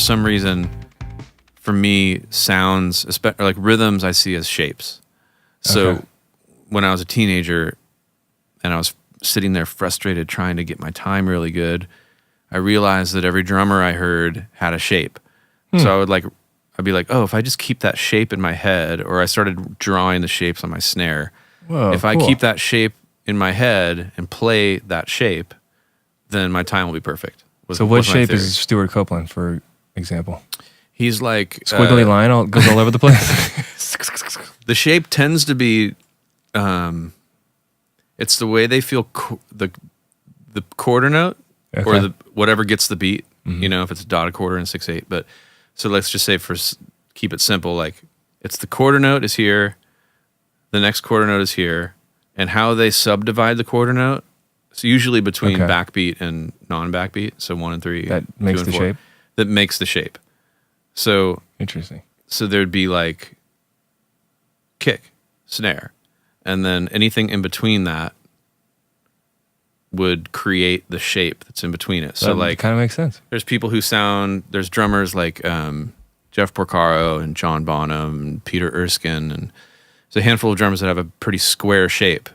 some reason, for me, sounds, or like rhythms, I see as shapes. So when I was a teenager and I was sitting there frustrated trying to get my time really good, I realized that every drummer I heard had a shape. So I'd be like, oh, if I just keep that shape in my head, or I started drawing the shapes on my snare. Whoa, if I keep that shape in my head and play that shape, then my time will be perfect. So what shape is Stuart Copeland, for example? He's like... Squiggly line goes all over the place? The shape tends to be... it's the way they feel the quarter note, or whatever gets the beat, you know, if it's a dotted quarter and 6/8. But so let's just say, keep it simple, like it's the quarter note is here, the next quarter note is here, and how they subdivide the quarter note, so usually between backbeat and non-backbeat, so 1 and 3. That makes the shape? That makes the shape. So interesting. So there'd be like kick, snare, and then anything in between that would create the shape that's in between it. So that like kind of makes sense. There's people who there's drummers like Jeff Porcaro and John Bonham and Peter Erskine, and there's a handful of drummers that have a pretty square shape.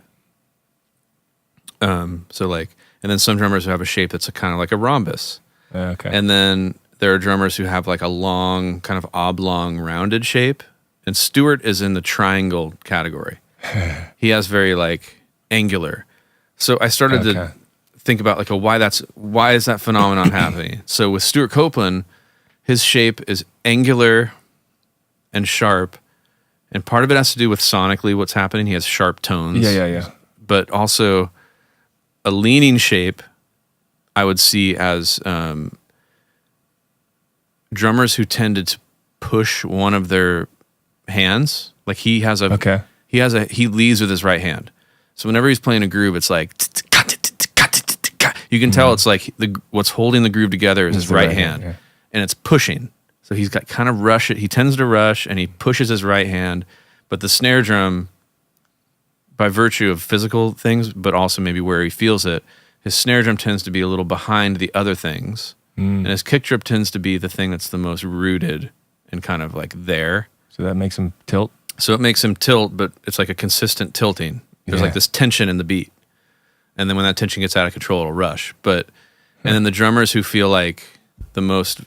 So like, and then some drummers who have a shape that's kind of like a rhombus. And then there are drummers who have like a long, kind of oblong, rounded shape. And Stuart is in the triangle category. He has very like angular. So I started to think about like why is that phenomenon happening? So with Stuart Copeland, his shape is angular and sharp, and part of it has to do with sonically what's happening. He has sharp tones. Yeah. But also a leaning shape I would see as drummers who tended to push one of their hands. Like he leads with his right hand. So whenever he's playing a groove, it's like you can tell it's like what's holding the groove together is his right hand, and it's pushing. So he's got kind of rush it. He tends to rush, and he pushes his right hand. But the snare drum, by virtue of physical things, but also maybe where he feels it, his snare drum tends to be a little behind the other things, and his kick drum tends to be the thing that's the most rooted and kind of like there. So that makes him tilt? So it makes him tilt, but it's like a consistent tilting. There's like this tension in the beat. And then when that tension gets out of control, it'll rush. And then the drummers who feel like the most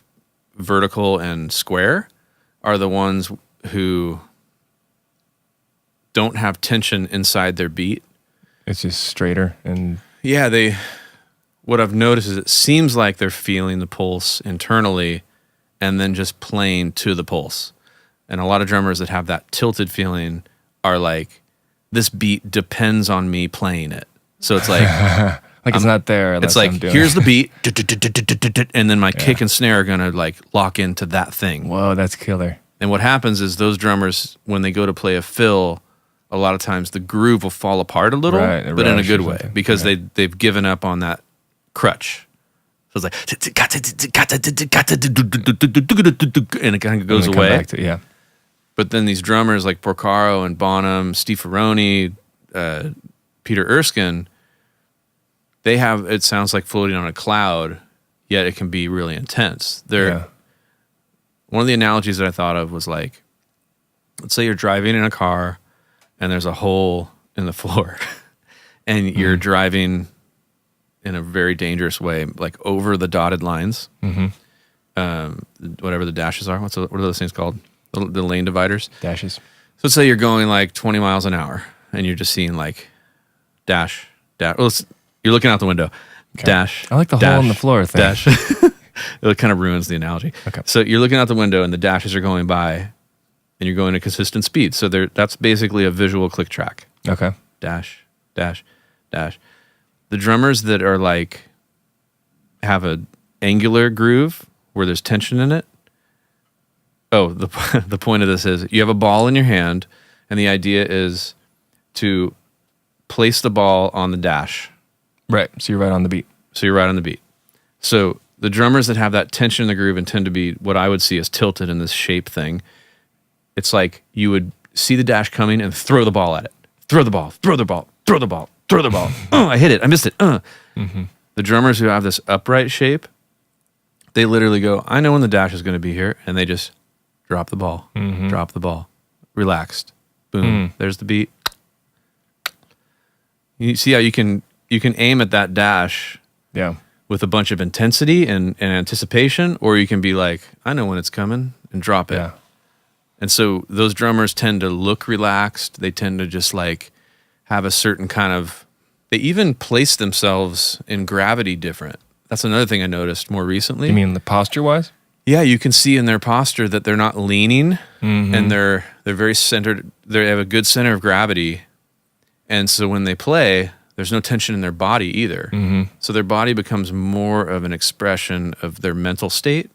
vertical and square are the ones who don't have tension inside their beat. It's just straighter and... Yeah, what I've noticed is it seems like they're feeling the pulse internally and then just playing to the pulse. And a lot of drummers that have that tilted feeling are like, this beat depends on me playing it. So it's like... like it's not there. It's like, here's the beat, and then my kick and snare are going to like lock into that thing. Whoa, that's killer. And what happens is those drummers, when they go to play a fill, a lot of times the groove will fall apart a little, but in a good way, because they've given up on that crutch. So it's like... and it kind of goes away. But then these drummers like Porcaro and Bonham, Steve Ferroni, Peter Erskine, they have, it sounds like floating on a cloud, yet it can be really intense. One of the analogies that I thought of was like, let's say you're driving in a car and there's a hole in the floor and you're driving in a very dangerous way, like over the dotted lines, whatever the dashes are. What are those things called? The lane dividers. Dashes. So let's say you're going like 20 miles an hour and you're just seeing like dash. Well, you're looking out the window. Okay. Dash. I like the hole in the floor thing. Dash. It kind of ruins the analogy. Okay. So you're looking out the window and the dashes are going by and you're going at consistent speed. So that's basically a visual click track. Okay. Dash, dash, dash. The drummers that are like, have an angular groove where there's tension in it. Oh, the point of this is you have a ball in your hand, and the idea is to place the ball on the dash. Right. So you're right on the beat. So the drummers that have that tension in the groove and tend to be what I would see as tilted in this shape thing, it's like you would see the dash coming and throw the ball at it. Throw the ball. Oh, I hit it. I missed it. The drummers who have this upright shape They literally go, I know when the dash is going to be here, and they just drop the ball, drop the ball, relaxed, boom. There's the beat. You see how you can aim at that dash, with a bunch of intensity and anticipation, or you can be like, I know when it's coming, and drop it. Yeah. And so those drummers tend to look relaxed. They tend to just like have a certain kind of. They even place themselves in gravity different. That's another thing I noticed more recently. You mean the posture-wise? Yeah, you can see in their posture that they're not leaning, and they're very centered. They have a good center of gravity, and so when they play, there's no tension in their body either. So their body becomes more of an expression of their mental state.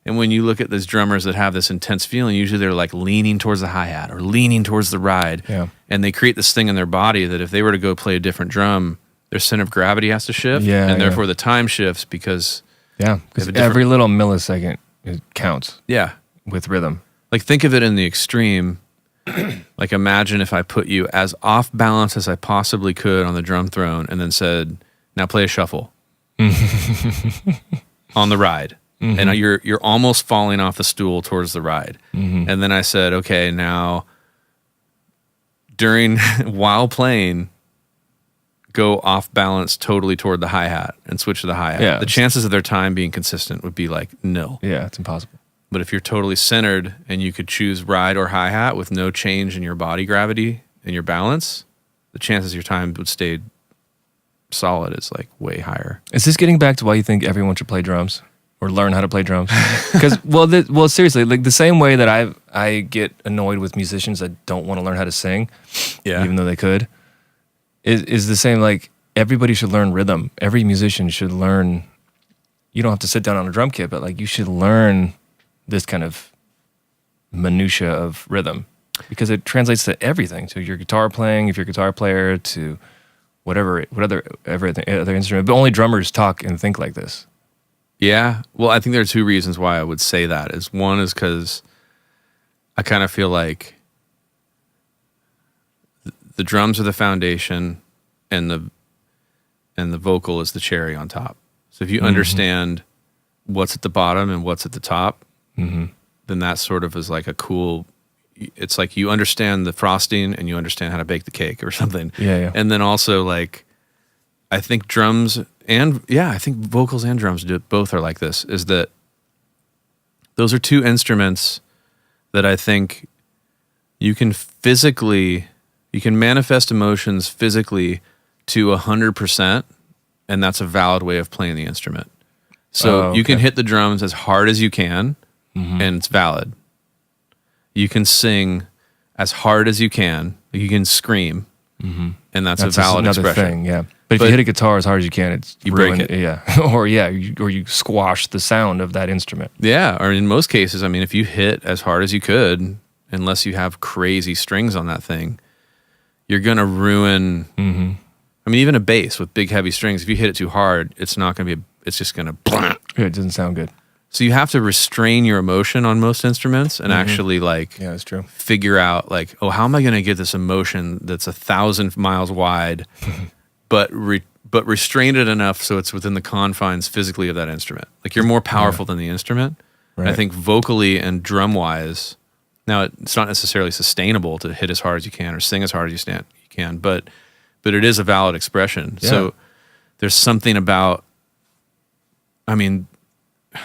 And when you look at these drummers that have this intense feeling, usually they're like leaning towards the hi-hat or leaning towards the ride. Yeah. And they create this thing in their body that if they were to go play a different drum, their center of gravity has to shift. And therefore the time shifts because... Yeah, because every little millisecond it counts. Yeah. With rhythm. Like think of it in the extreme. Like imagine if I put you as off balance as I possibly could on the drum throne and then said, now play a shuffle on the ride. And you're almost falling off the stool towards the ride. And then I said, okay, now while playing, go off balance totally toward the hi-hat and switch to the hi-hat. Yeah. The chances of their time being consistent would be like nil. Yeah, it's impossible. But if you're totally centered and you could choose ride or hi-hat with no change in your body gravity and your balance, the chances your time would stay solid is like way higher. Is this getting back to why you think everyone should play drums or learn how to play drums? Because well, seriously, like the same way that I get annoyed with musicians that don't want to learn how to sing, even though they could, is the same. Like everybody should learn rhythm. Every musician should learn. You don't have to sit down on a drum kit, but like you should learn this kind of minutia of rhythm because it translates to everything, to your guitar playing, if you're a guitar player, to what other instrument. But only drummers talk and think like this. Yeah. Well, I think there are two reasons why I would say that. One is because I kind of feel like the drums are the foundation and the vocal is the cherry on top. So if you understand what's at the bottom and what's at the top, then that sort of is like a cool, it's like you understand the frosting and you understand how to bake the cake or something. Yeah. And then also like, I think drums and I think vocals and drums both are like this, is that those are two instruments that I think you can manifest emotions physically to 100%, and that's a valid way of playing the instrument. So you can hit the drums as hard as you can, and it's valid. You can sing as hard as you can. You can scream, and that's a valid expression. Thing, yeah. But if you hit a guitar as hard as you can, you break it. Yeah, or you squash the sound of that instrument. Yeah, or in most cases, I mean, if you hit as hard as you could, unless you have crazy strings on that thing, you're gonna ruin. I mean, even a bass with big heavy strings, if you hit it too hard, it's not gonna be. It's just gonna. It doesn't sound good. So you have to restrain your emotion on most instruments and actually like that's true. Figure out like, oh, how am I going to get this emotion that's 1,000 miles wide, but restrain it enough so it's within the confines physically of that instrument. Like you're more powerful than the instrument. Right. I think vocally and drum wise, now it's not necessarily sustainable to hit as hard as you can or sing as hard as you can, but it is a valid expression. Yeah. So there's something about, I mean,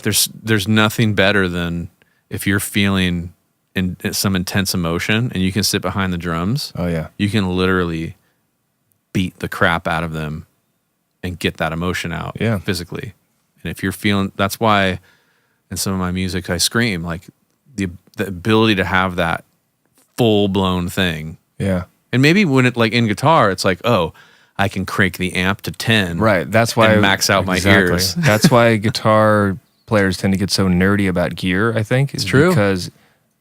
there's nothing better than if you're feeling in some intense emotion and you can sit behind the drums. Oh yeah. You can literally beat the crap out of them and get that emotion out physically. And if you're feeling, that's why in some of my music I scream, like the ability to have that full blown thing. Yeah. And maybe when it like in guitar, it's like, oh, I can crank the amp to 10. Right. That's why and max out my ears. That's why guitar players tend to get so nerdy about gear, I think. It's true. Because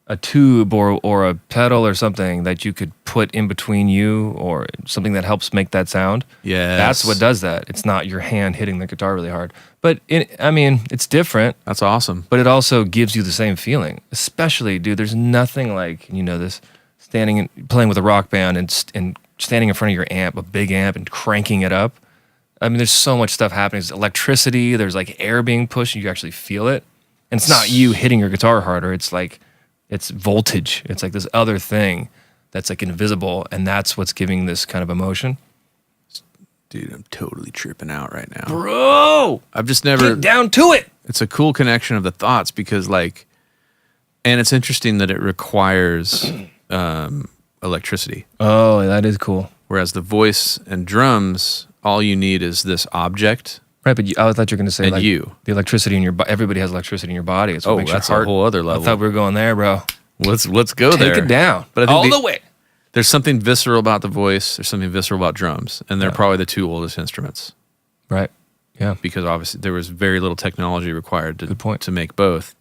a tube or a pedal or something that you could put in between you or something that helps make that sound. Yeah. That's what does that. It's not your hand hitting the guitar really hard. But it's different. That's awesome. But it also gives you the same feeling. Especially, dude, there's nothing like, this, playing with a rock band and standing in front of your amp, a big amp, and cranking it up. I mean, there's so much stuff happening. There's electricity. There's like air being pushed. And you actually feel it. And it's not you hitting your guitar harder. It's like, it's voltage. It's like this other thing that's like invisible. And that's what's giving this kind of emotion. Dude, I'm totally tripping out right now. Bro! I've just never... Get down to it! It's a cool connection of the thoughts because like... And it's interesting that it requires electricity. Oh, that is cool. Whereas the voice and drums, all you need is this object. Right, but I thought you were going to say like you. The electricity in your body. Everybody has electricity in your body. It's what makes that's your heart, a whole other level. I thought we were going there, bro. Let's go there. Take it down. But I think all the way. There's something visceral about the voice. There's something visceral about drums. And they're probably the two oldest instruments. Right, yeah. Because obviously there was very little technology required to make both.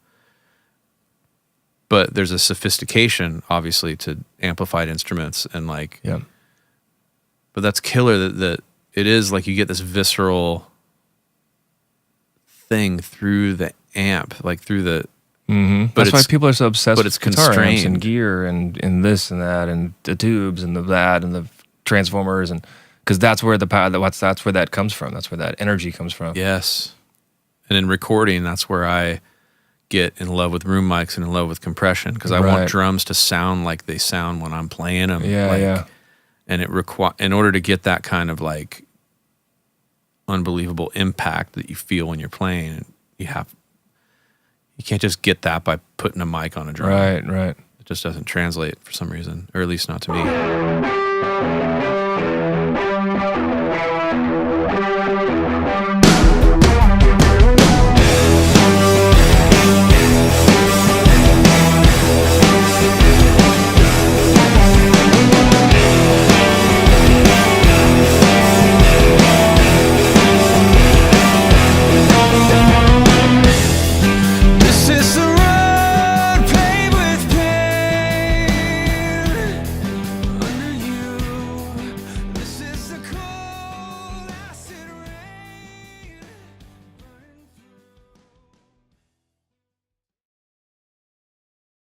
But there's a sophistication, obviously, to amplified instruments and like... Yeah. But that's killer that it is like you get this visceral thing through the amp, like through the... Mm-hmm. But that's why people are so obsessed with guitar constrained. amps and gear and this and that and the tubes and that and the transformers and... Because that's where the power, that's where that comes from. That's where that energy comes from. Yes. And in recording, that's where I get in love with room mics and in love with compression because I want drums to sound like they sound when I'm playing them. Yeah, yeah. And in order to get that kind of like unbelievable impact that you feel when you're playing, you can't just get that by putting a mic on a drum. Right. It just doesn't translate for some reason, or at least not to me.